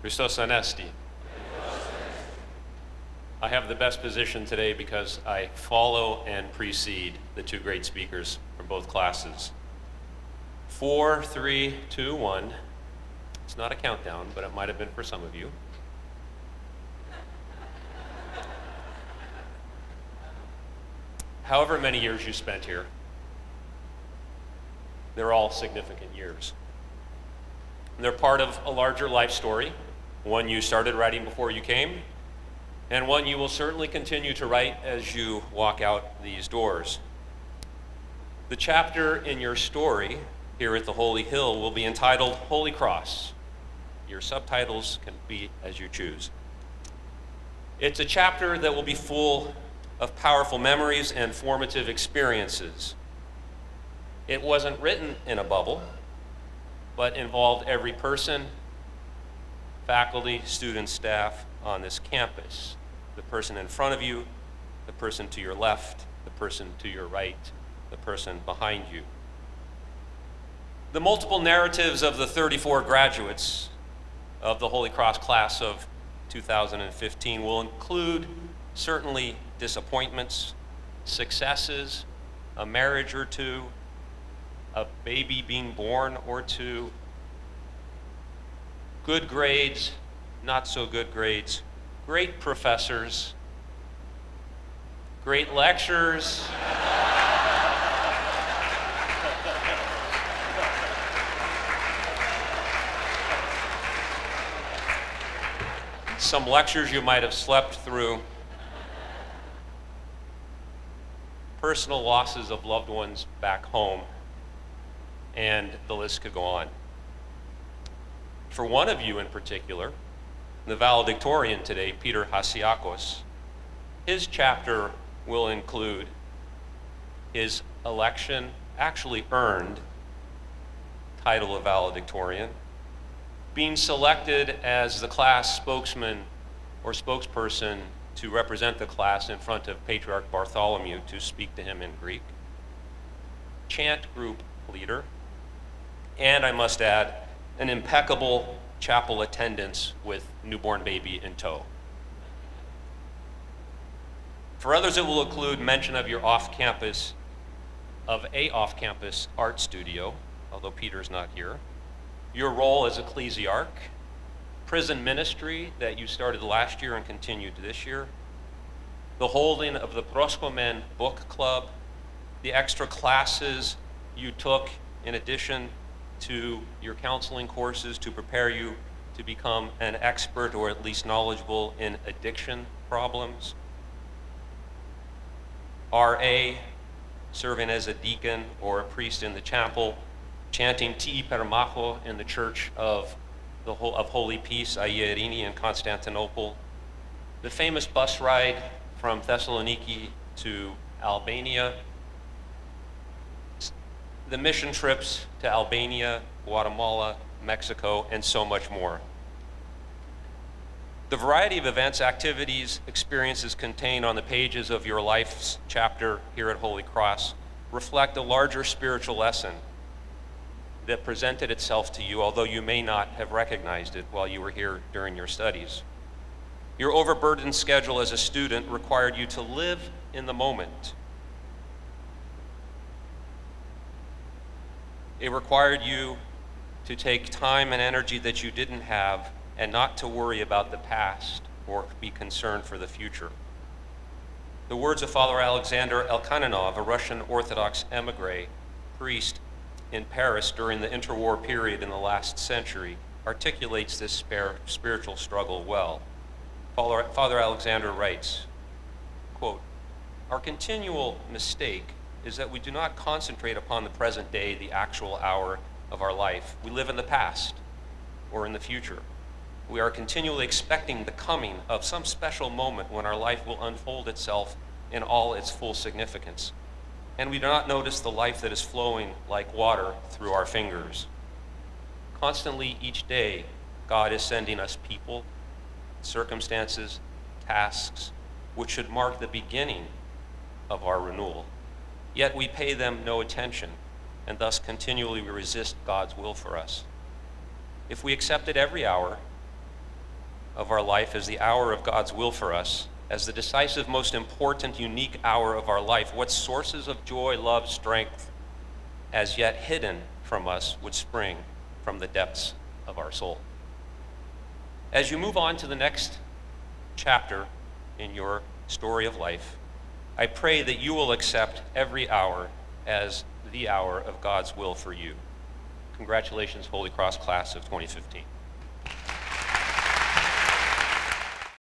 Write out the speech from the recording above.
Christos Anesti. I have the best position today because I follow and precede the two great speakers from both classes. 4, 3, 2, 1. It's not a countdown, but it might have been for some of you. However many years you spent here, they're all significant years. They're part of a larger life story, one you started writing before you came, and one you will certainly continue to write as you walk out these doors. The chapter in your story here at the Holy Hill will be entitled Holy Cross. Your subtitles can be as you choose. It's a chapter that will be full of powerful memories and formative experiences. It wasn't written in a bubble, but involved every person, faculty, students, staff on this campus. The person in front of you, the person to your left, the person to your right, the person behind you. The multiple narratives of the 34 graduates of the Holy Cross class of 2015 will include certainly disappointments, successes, a marriage or two, a baby being born or two, good grades, not so good grades, great professors, great lectures, some lectures you might have slept through, personal losses of loved ones back home, and the list could go on. For one of you in particular, the valedictorian today, Peter Hasiakos, his chapter will include his election, actually earned, title of valedictorian, being selected as the class spokesman or spokesperson to represent the class in front of Patriarch Bartholomew to speak to him in Greek, chant group leader, and I must add, an impeccable chapel attendance with newborn baby in tow. For others, it will include mention of your off-campus art studio, although Peter's not here, your role as ecclesiarch, prison ministry that you started last year and continued this year, the holding of the Proskomen book club, the extra classes you took in addition to your counseling courses to prepare you to become an expert or at least knowledgeable in addiction problems, RA, serving as a deacon or a priest in the chapel, chanting Ti Permacho in the Church of Holy Peace, Aia Irini in Constantinople, the famous bus ride from Thessaloniki to Albania, the mission trips to Albania, Guatemala, Mexico, and so much more. The variety of events, activities, experiences contained on the pages of your life's chapter here at Holy Cross reflect a larger spiritual lesson that presented itself to you, although you may not have recognized it while you were here during your studies. Your overburdened schedule as a student required you to live in the moment. It required you to take time and energy that you didn't have and not to worry about the past or be concerned for the future. The words of Father Alexander Elkananov, a Russian Orthodox emigre, priest in Paris during the interwar period in the last century, articulates this spiritual struggle well. Father Alexander writes, quote, "Our continual mistake is that we do not concentrate upon the present day, the actual hour of our life. We live in the past or in the future. We are continually expecting the coming of some special moment when our life will unfold itself in all its full significance. And we do not notice the life that is flowing like water through our fingers. Constantly each day, God is sending us people, circumstances, tasks, which should mark the beginning of our renewal. Yet we pay them no attention, and thus continually resist God's will for us. If we accepted every hour, of our life as the hour of God's will for us, as the decisive, most important, unique hour of our life, what sources of joy, love, strength, as yet hidden from us, would spring from the depths of our soul. As you move on to the next chapter in your story of life, I pray that you will accept every hour as the hour of God's will for you. Congratulations, Holy Cross class of 2015.